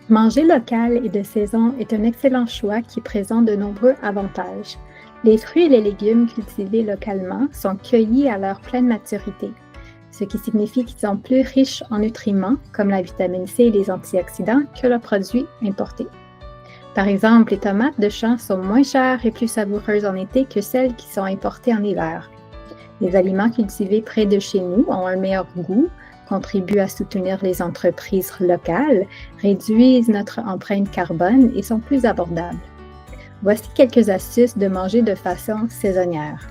Manger local et de saison est un excellent choix qui présente de nombreux avantages. Les fruits et les légumes cultivés localement sont cueillis à leur pleine maturité, ce qui signifie qu'ils sont plus riches en nutriments, comme la vitamine C et les antioxydants, que leurs produits importés. Par exemple, les tomates de champ sont moins chères et plus savoureuses en été que celles qui sont importées en hiver. Les aliments cultivés près de chez nous ont un meilleur goût, contribuent à soutenir les entreprises locales, réduisent notre empreinte carbone et sont plus abordables. Voici quelques astuces de manger de façon saisonnière.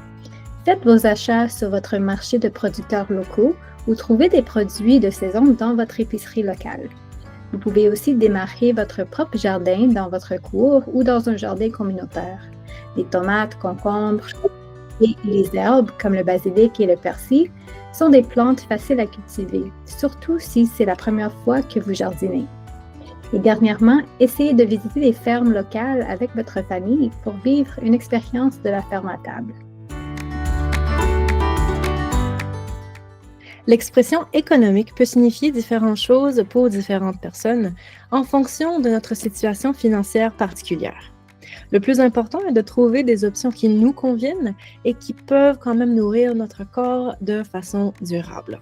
Faites vos achats sur votre marché de producteurs locaux ou trouvez des produits de saison dans votre épicerie locale. Vous pouvez aussi démarrer votre propre jardin dans votre cour ou dans un jardin communautaire. Les tomates, concombres et les herbes comme le basilic et le persil sont des plantes faciles à cultiver, surtout si c'est la première fois que vous jardinez. Et dernièrement, essayez de visiter des fermes locales avec votre famille pour vivre une expérience de la ferme à table. L'expression économique peut signifier différentes choses pour différentes personnes en fonction de notre situation financière particulière. Le plus important est de trouver des options qui nous conviennent et qui peuvent quand même nourrir notre corps de façon durable.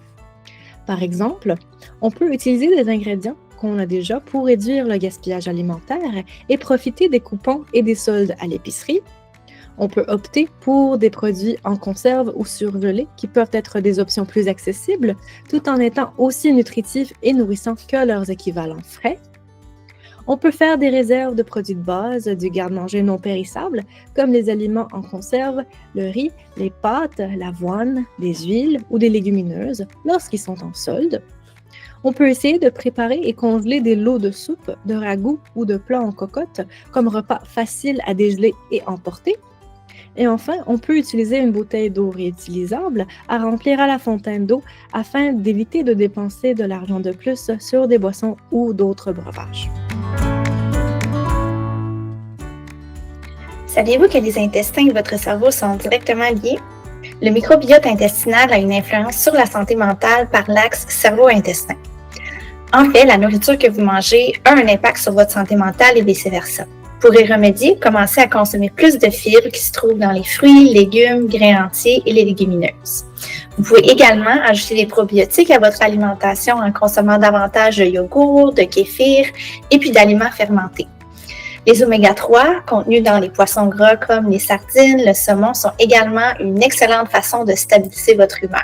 Par exemple, on peut utiliser des ingrédients qu'on a déjà pour réduire le gaspillage alimentaire et profiter des coupons et des soldes à l'épicerie. On peut opter pour des produits en conserve ou surgelés qui peuvent être des options plus accessibles tout en étant aussi nutritifs et nourrissants que leurs équivalents frais. On peut faire des réserves de produits de base, du garde-manger non périssable, comme les aliments en conserve, le riz, les pâtes, l'avoine, des huiles ou des légumineuses lorsqu'ils sont en solde. On peut essayer de préparer et congeler des lots de soupe, de ragoût ou de plats en cocotte comme repas faciles à dégeler et emporter. Et enfin, on peut utiliser une bouteille d'eau réutilisable à remplir à la fontaine d'eau afin d'éviter de dépenser de l'argent de plus sur des boissons ou d'autres breuvages. Saviez-vous que les intestins et votre cerveau sont directement liés? Le microbiote intestinal a une influence sur la santé mentale par l'axe cerveau-intestin. En fait, la nourriture que vous mangez a un impact sur votre santé mentale et vice-versa. Pour y remédier, commencez à consommer plus de fibres qui se trouvent dans les fruits, légumes, grains entiers et les légumineuses. Vous pouvez également ajouter des probiotiques à votre alimentation en consommant davantage de yogourt, de kéfir et puis d'aliments fermentés. Les oméga-3 contenus dans les poissons gras comme les sardines, le saumon sont également une excellente façon de stabiliser votre humeur.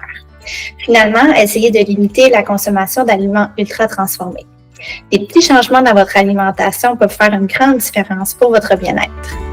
Finalement, essayez de limiter la consommation d'aliments ultra transformés. Des petits changements dans votre alimentation peuvent faire une grande différence pour votre bien-être.